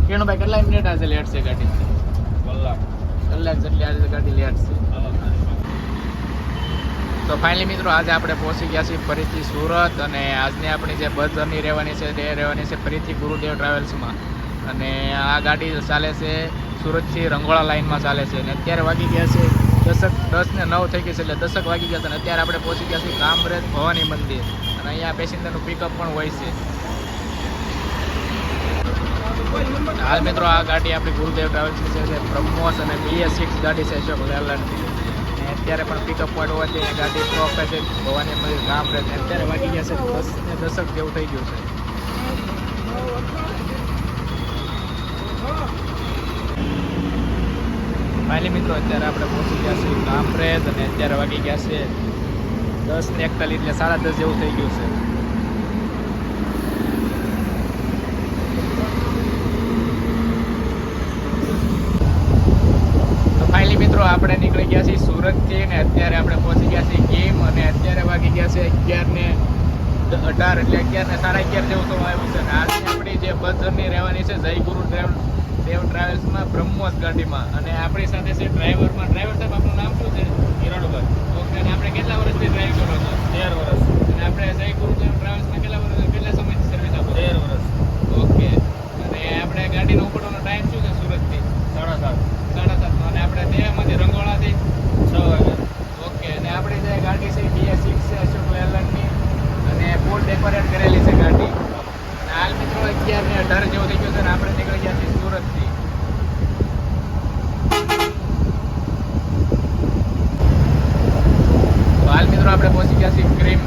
ભાઈ કેટલા મિનિટ આજે લેટ છે ગાડી? કલાક જેટલી આજે ગાડી લેટ છે. તો ફાઇનલી મિત્રો આજે આપણે પહોંચી ગયા છીએ ફરીથી સુરત, અને આજની આપણી જે બસ જર્ની રહેવાની છે તે રહેવાની છે ફરીથી ગુરુદેવ ટ્રાવેલ્સમાં. અને આ ગાડી ચાલે છે સુરતથી રંગોળા લાઇનમાં ચાલે છે. અને અત્યારે વાગી ગયા છે 10:09 થઈ ગઈ છે, એટલે 10 વાગી ગયા છે. અને અત્યારે આપણે પહોંચી ગયા છીએ કામરેજ ભવાની મંદિર, અને અહીંયા પેસેન્જરનું પિકઅપ પણ હોય છે. હાલ મિત્રો આ ગાડી આપણી ગુરુદેવ ટ્રાવેલ્સની છે, બ્રહ્મોસ અને BS6 ગાડી છે અશોક લેલન્ડની. અને અત્યારે પણ પિકઅપ પોઈન્ટ હોવાથી ગાડી સ્ટોપ છે ભવાની મંદિર કામરેજ. અત્યારે વાગી ગયા છે 10 જેવું થઈ ગયું છે. ફાઇનલી મિત્રો અત્યારે આપણે પહોંચી ગયા છીએ કામરેજ, અને અત્યારે વાગી ગયા છે 10:41, એટલે 10:30 જેવું થઈ ગયું છે. તો ફાઇનલી મિત્રો આપણે નીકળી ગયા છીએ સુરતથી, અને અત્યારે આપણે પહોંચી ગયા છીએ ગીમ, અને અત્યારે વાગી ગયા છે 11:18, એટલે 11:11:30 જેવું તો આવ્યું છે. અને આજની આપણી જે બસ જર્ની રહેવાની છે જય ગુરુ દેવ ટ્રાવેલ્સમાં બ્રહ્મોસ ગાડીમાં. અને આપણી સાથે છે ડ્રાઈવર સાહેબ, આપણું નામ શું છે? કિરણભાઈ. ઓકે. અને આપણે કેટલા વર્ષથી ડ્રાઈવ કરો છો? 13 વર્ષ. અને આપણે જય ગુરુદેવ ટ્રાવેલ્સમાં કેટલા સમયથી સર્વિસ આપો? 13 વર્ષ. ઓકે. અને આપણે ગાડીનો ઉપડવાનો ટાઈમ શું છે સુરતથી? 7:30. અને આપણે દેહમાંથી રંગોળાથી 6 વાગે. ઓકે. અને આપણી જે ગાડી છે BS6 છે અશોક લેલન્ડની, અને ફૂલ ડેકોરેટ કરેલી છે ગાડી. અને હાલ મિત્રો 11:18 જેવું થઈ ગયું છે, અને આપણે નીકળી ગયા છીએ સુરતથી. હાલ મિત્રો આપણે પહોંચી ગયા છીએ ક્રીમ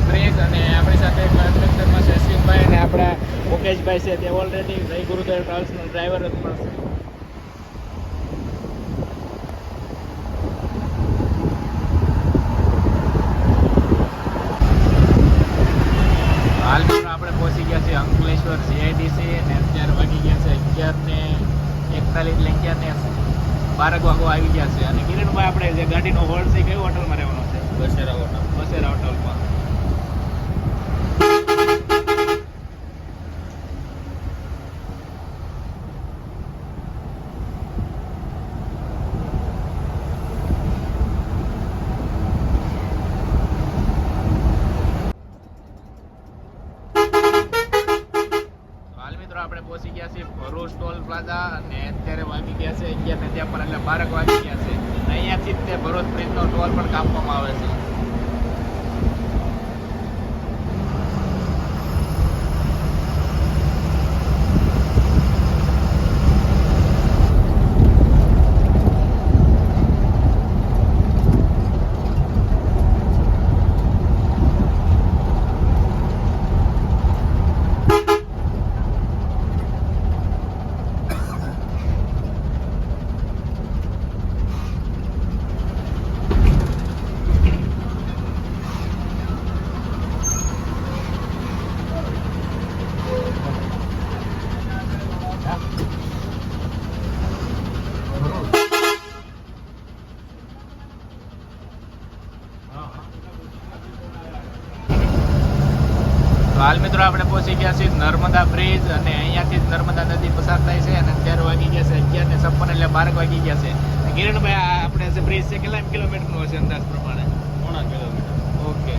બ્રિજ, અને આપણી સાથે કંડક્ટરમાં છે અશ્વિનભાઈ, અને આપણા મુકેશભાઈ છે તે ઓલરેડી જય ગુરુદેવ ટ્રાવેલ્સનો ડ્રાઈવર જ પણ છે. હાલ મિત્રો આપણે પહોંચી ગયા છીએ અંકલેશ્વર CIDC, અને અત્યારે વાગી ગયા છે 11:41, એટલે 11:12 વાગવા આવી ગયા છે. અને કિરણભાઈ આપણે જે ગાડીનો હોલ્ડ છે કઈ હોટલમાં રહેવાનો છે? બસેરા હોટલમાં. હાલ મિત્રો આપણે પહોંચી ગયા છીએ ભરૂચ ટોલ પ્લાઝા, અને અત્યારે વાગી ગયા છે 11:53, એટલે 12 વાગી ગયા છે. અને અહીંયાથી જ તે ભરૂચ બ્રિજનો ટોલ પણ કાપવામાં આવે છે. તો હાલ મિત્રો આપણે પહોંચી ગયા છીએ નર્મદા બ્રિજ, અને અહીંયાથી જ નર્મદા નદી પસાર થાય છે. અને અત્યારે વાગી ગયા છે 11:56, એટલે 12 વાગી ગયા છે. કિરણભાઈ આપણે જે બ્રિજ છે કેટલા કિલોમીટરનો હશે અંદાજ પ્રમાણે? 3.5 કિલોમીટર. ઓકે.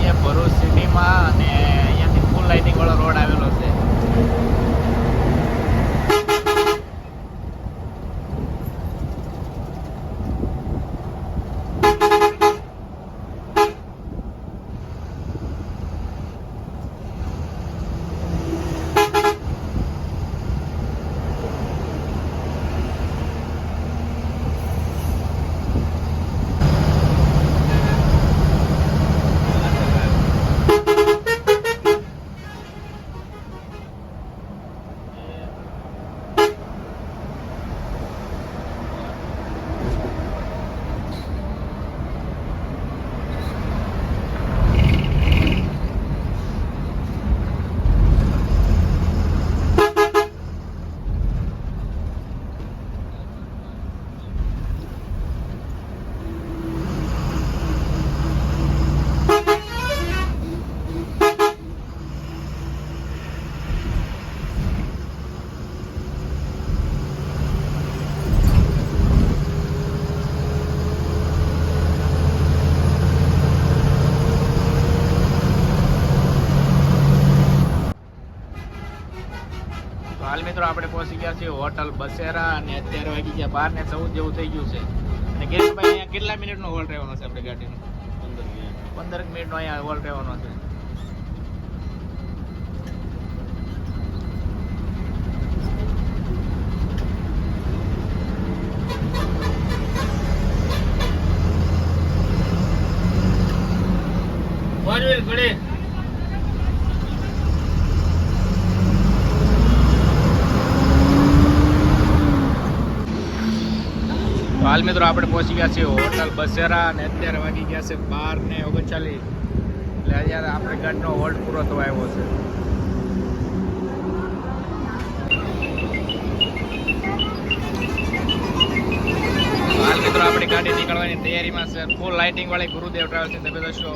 છીએ ભરૂચ સિટીમાં અને અહીંયાથી ફૂલ લાઇટિંગ વાળો રોડ આવેલો છે. હાલ મિત્રો આપણે પહોંચી ગયા છીએ હોટલ બસેરા અને અત્યારે વાગી ગયા 12:14 જેવું થઈ ગયું છે. અને કિરણભાઈ અહીંયા કેટલા મિનિટનો હોલ્ડ રહેવાનો છે આપણી ગાડીનો? 15 મિનિટનો અહીંયા હોલ્ડ રહેવાનો છે. હાલ મિત્રો આપણે પહોંચી ગયા છીએ હોટલ બસેરા અને અત્યારે વાગી ગયા છે 12:39. એટલે અત્યારે આપણે ગાડીનો હોલ્ડ પૂરો થવા આવ્યો છે. હાલ મિત્રો આપણી ગાડી નીકળવાની તૈયારીમાં છે. ફૂલ લાઇટિંગ વાળી ગુરુદેવ ટ્રાવેલ્સ તમે દર્શો.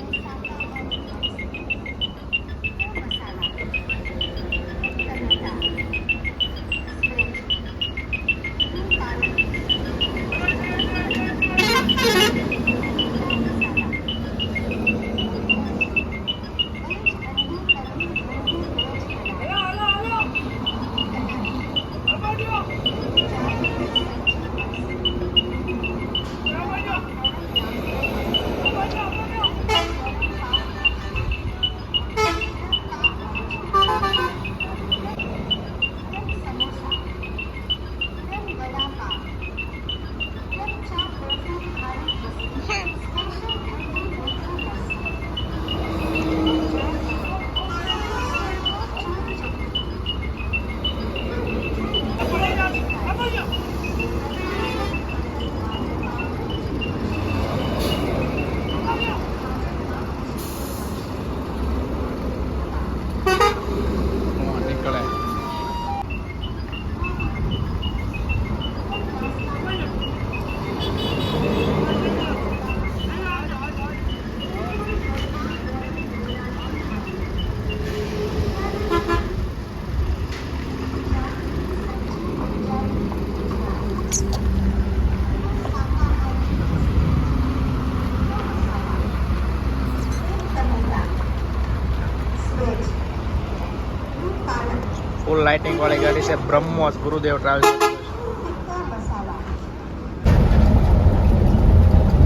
ફૂલ લાઇટિંગ વાળી ગાડી છે બ્રહ્મોસ ગુરુદેવ ટ્રાવેલ્સ.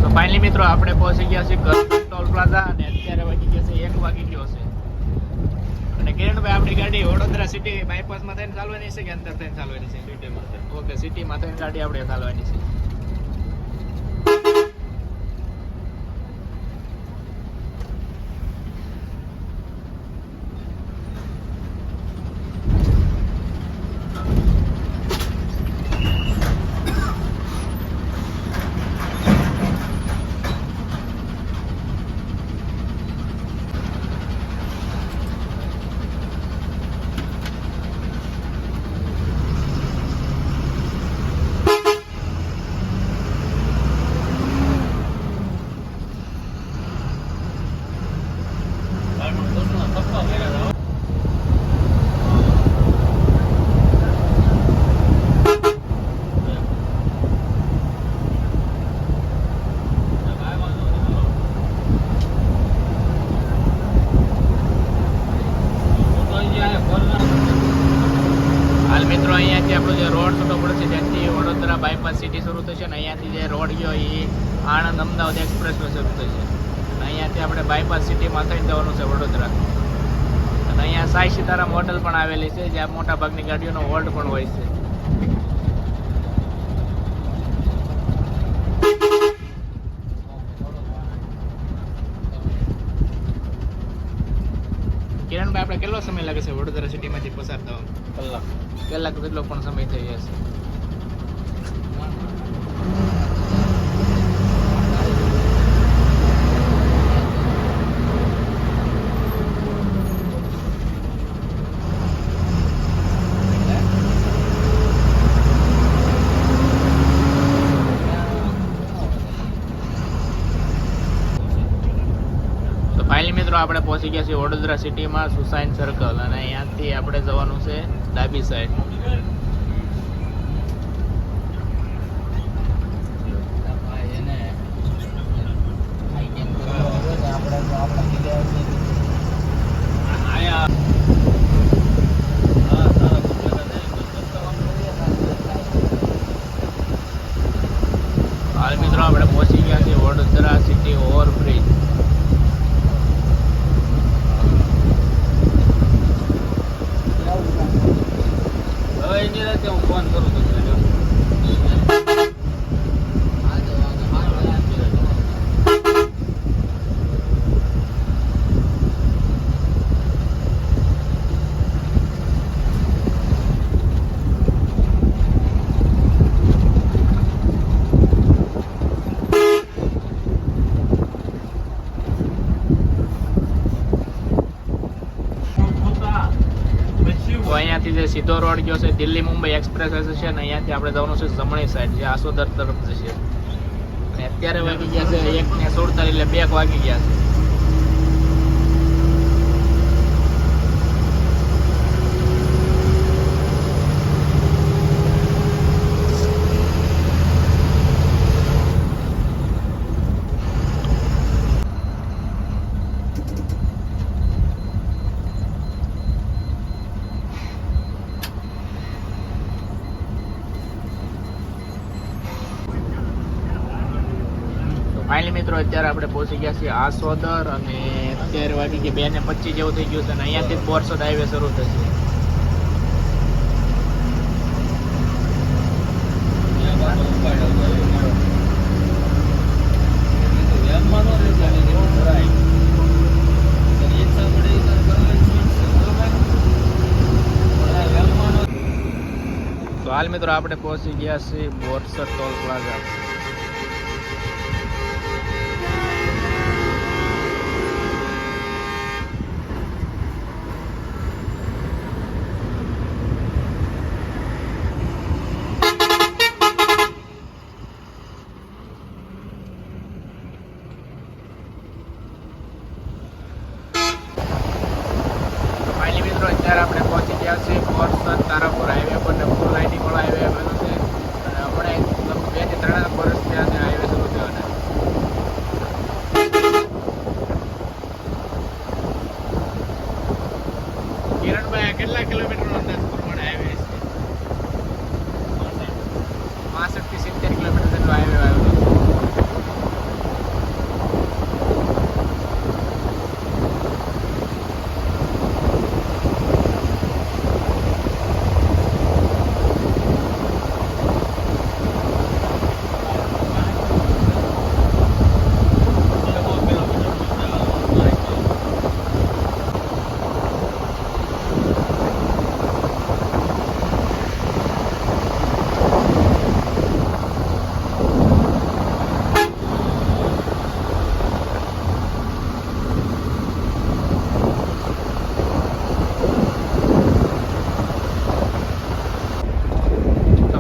તો ફાઇનલી મિત્રો આપણે પહોંચી ગયા છીએ ટોલ પ્લાઝા અને અત્યારે વાગી ગયા છે 1 વાગી ગયો છે. અને કિરણભાઈ આપણી ગાડી વડોદરા સિટી બાયપાસમાં થઈને ચાલવાની છે કે અંદર થઈને ચાલવાની છે? સિટીમાં. ઓકે, સિટીમાં થઈને ગાડી આપણે ચાલવાની છે. આપણો જે રોડ છૂટો પડશે ત્યાંથી વડોદરા બાયપાસ સિટી શરૂ થશે ને અહીંયાથી જે રોડ ગયો એ આણંદ અમદાવાદ એક્સપ્રેસવે શરૂ થશે અને અહીંયાથી આપણે બાયપાસ સિટીમાં થઈ જવાનું છે વડોદરા. અને અહીંયા સાઈ સીતારામ હોટલ પણ આવેલી છે જ્યાં મોટા ભાગની ગાડીઓનો હોલ્ટ પણ હોય છે. કિરણભાઈ આપણે કેટલો સમય લાગે છે વડોદરા સિટીમાંથી પસાર થવામાં? કલાક જેટલો પણ સમય થઈ જશે. ફાઇનલી મિત્રો આપણે પહોંચી ગયા છીએ વડોદરા સિટીમાં સુસાઇન સર્કલ અને અહીંયાથી આપણે જવાનું છે ડાબી સાઈડ. હાલ મિત્રો આપણે પહોંચી ગયા છીએ વડોદરા સિટી ઓવરબ્રિજ. હું ફોન કરું તો અહીંયાથી જે સીધો રોડ ગયો છે દિલ્હી મુંબઈ એક્સપ્રેસ છે ને અહીંયાથી આપણે જવાનું છે જમણી સાઈડ જે આસોદર તરફ જશે. અને અત્યારે વાગી ગયા છે 1:47 એટલે 2 વાગી ગયા છે. ફાઇનલી મિત્રો અત્યારે આપણે પહોંચી ગયા છીએ આસોદર અને અત્યારે વાગી ગયા 2:25 જેવું થઈ ગયું છે અને અહીંયાથી બોરસદ હાઈવે શરૂ થશે. તો હાલ મિત્રો આપણે પહોંચી ગયા છીએ બોરસદ ટોલ પ્લાઝા. અત્યારે આપણે પહોંચી ગયા છીએ બોરસદ તારાપુર હાઈવે પર ને ફૂલ લાઇટિંગ વાળો હાઈવે આવેલો છે અને હમણાં 2 થી 3 વર્ષ ત્યાં હાઈવે શરૂ થયો. કિરણભાઈ કેટલા કિલોમીટરનો અંદાજ પ્રમાણે હાઈવે છે? 65 થી 70 કિલોમીટર જેટલો હાઈવે આવેલો છે.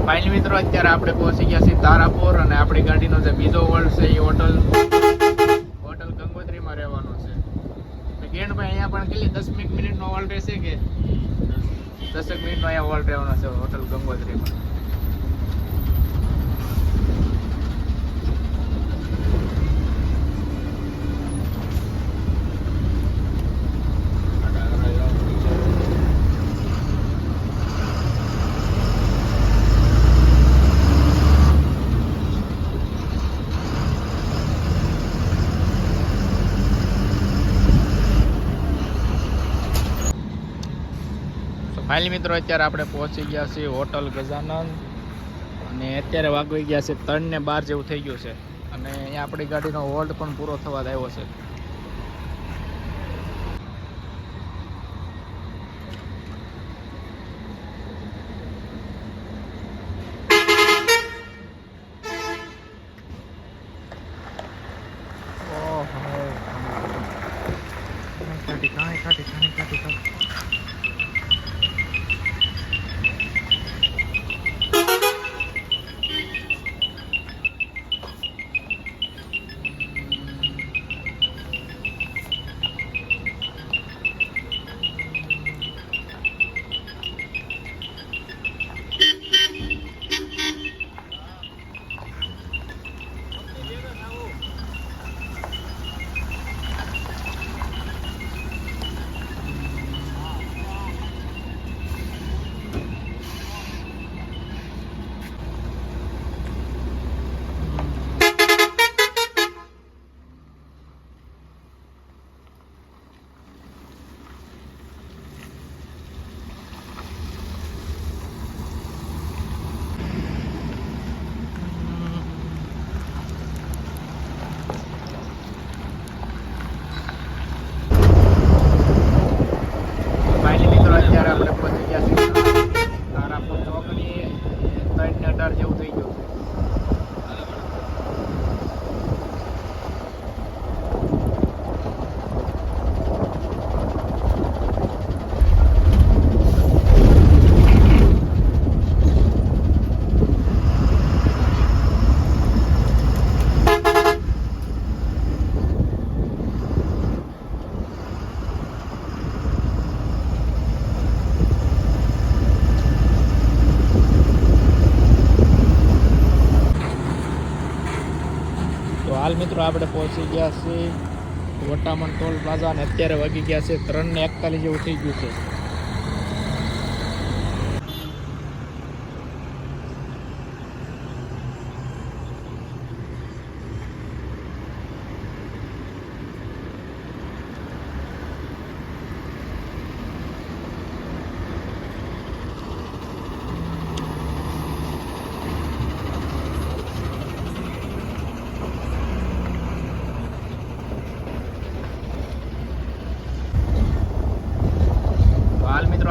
ફાઇનલી મિત્રો અત્યારે આપણે પહોંચી ગયા છીએ તારાપુર અને આપણી ગાડીનો જે બીજો હોલ્ડ છે એ હોટલ ગંગોત્રીમાં રહેવાનો છે. કિરણભાઈ અહીંયા પણ કેટલી 10 મિનિટનો હોલ્ડ રહેશે કે 10 મિનિટનો અહીંયા હોલ્ડ રહેવાનો છે હોટલ ગંગોત્રીમાં. ફાઇનલી મિત્રો અત્યારે આપણે પહોંચી ગયા છીએ હોટલ ગજાનન અને અત્યારે વાગી ગયા છે 3:12 જેવું થઈ ગયું છે અને અહીંયા આપણી ગાડીનો હોલ્ડ પણ પૂરો થવા આવ્યો છે. અત્યારે આપણે પહોંચી ગયા છીએ તારાપુર ચોકડી 3:18 જેવું થઈ ગયું છે. હાલ મિત્રો આપણે પહોંચી ગયા છીએ વટામણ ટોલ પ્લાઝા અને અત્યારે વાગી ગયા છે 3:41 જેવું થઈ ગયું છે.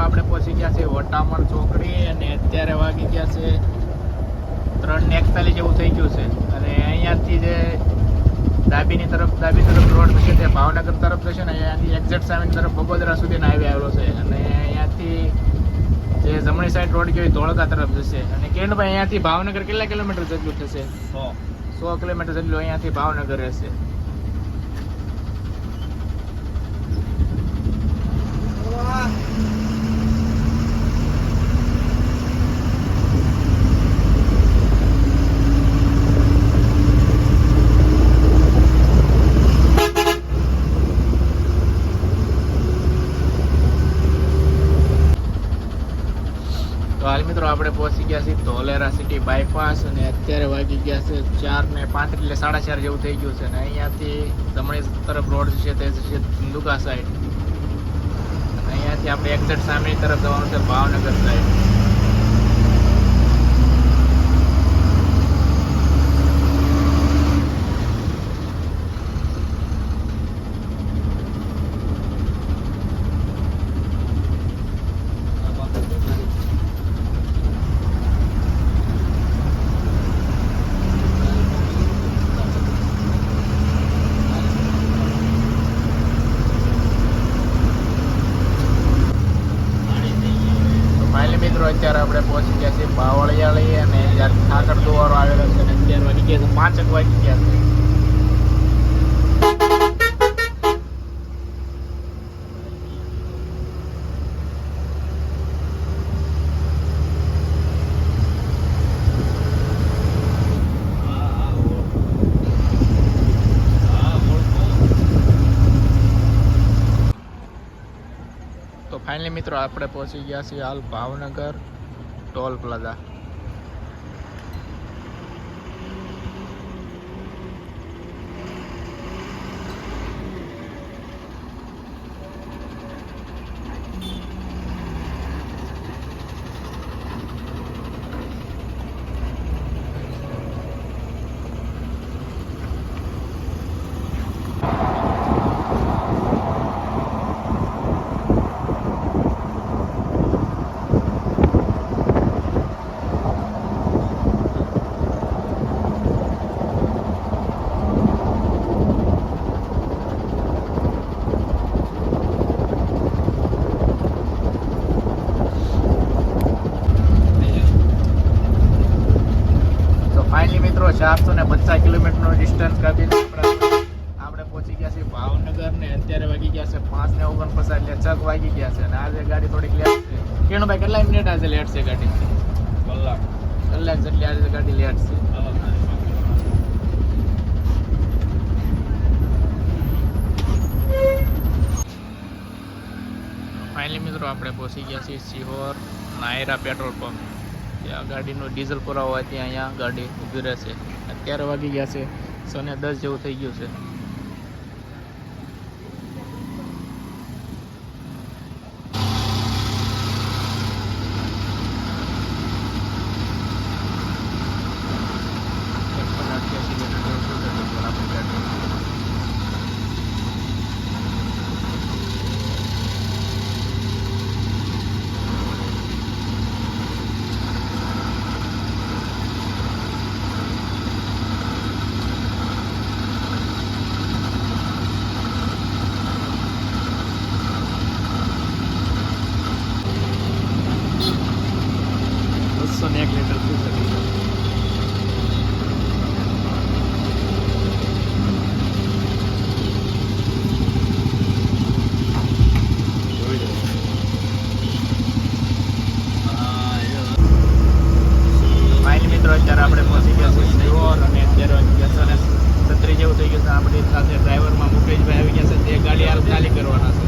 આપણે પહોંચી ગયા છે વટામણ ચોકડી અને અત્યારે વાગી ગયા છે 3:41 જેવું થઈ ગયું છે અને અહીંયાથી જે ડાબી તરફ રોડ છે તે ભાવનગર તરફ જશે ને અહીંયાથી એક્ઝેક્ટ સામે તરફ બગોદરા સુધીનો હાઈવે આવેલો છે અને અહીંયાથી જે જમણી સાઈડ રોડ ગયો ધોળકા તરફ જશે અને કિરણભાઈ અહીંયાથી ભાવનગર કેટલા કિલોમીટર જેટલું થશે? 100 કિલોમીટર જેટલું અહીંયાથી ભાવનગર રહેશે. હાલ મિત્રો આપણે પહોંચી ગયા છીએ ધોલેરા સિટી બાયપાસ અને અત્યારે વાગી ગયા છે 4:35 એટલે 4:30 જેવું થઈ ગયું છે અને અહીંયાથી જમણી તરફ રોડ છે તે છે ધંધુકા સાઈડ. અહીંયાથી આપણે એક્ઝેક્ટ સામેની તરફ જવાનું છે ભાવનગર સાઈડ. અત્યારે આપણે પહોંચી ગયા છીએ બાવળિયાળી અને જ્યાં ઠાકર દુવારો આવેલો છે અને અત્યારે વાગી ગયા છે 5 વાગી ગયા છે. તો ફાઇનલી મિત્રો આપણે પહોંચી ગયા છીએ હાલ ભાવનગર ટોલ પ્લાઝા. મિત્રો 450 કિલોમીટરનો ડિસ્ટન્સ કાપીને આપણે પહોંચી ગયા છીએ ભાવનગર ને અત્યારે વાગી ગયા છે 5:49 એટલે 6 વાગી ગયા છે અને આજે ગાડી થોડીક લેટ છે. કેણુભાઈ કેટલા મિનિટ આજે લેટ છે ગાડી? કલાક જેટલી આજે ગાડી લેટ છે. ફાઇનલી મિત્રો આપણે પહોંચી ગયા છીએ સિહોર નાયરા પેટ્રોલ પંપ. ત્યાં ગાડીનું ડીઝલ પુરાવવા ત્યાં અહીંયા ગાડી ઊભી રહેશે. અત્યારે વાગી ગયા છે 10:10 જેવું થઈ ગયું છે. અત્યારે આપણે પહોંચી ગયા છીએ સિહોર અને અત્યારે વાગી ગયા છે 36 જેવું થઈ ગયું છે. આપણી સાથે ડ્રાઈવરમાં મુકેશભાઈ આવી ગયા છે. તે ગાડી હાલ ખાલી કરવાના છે.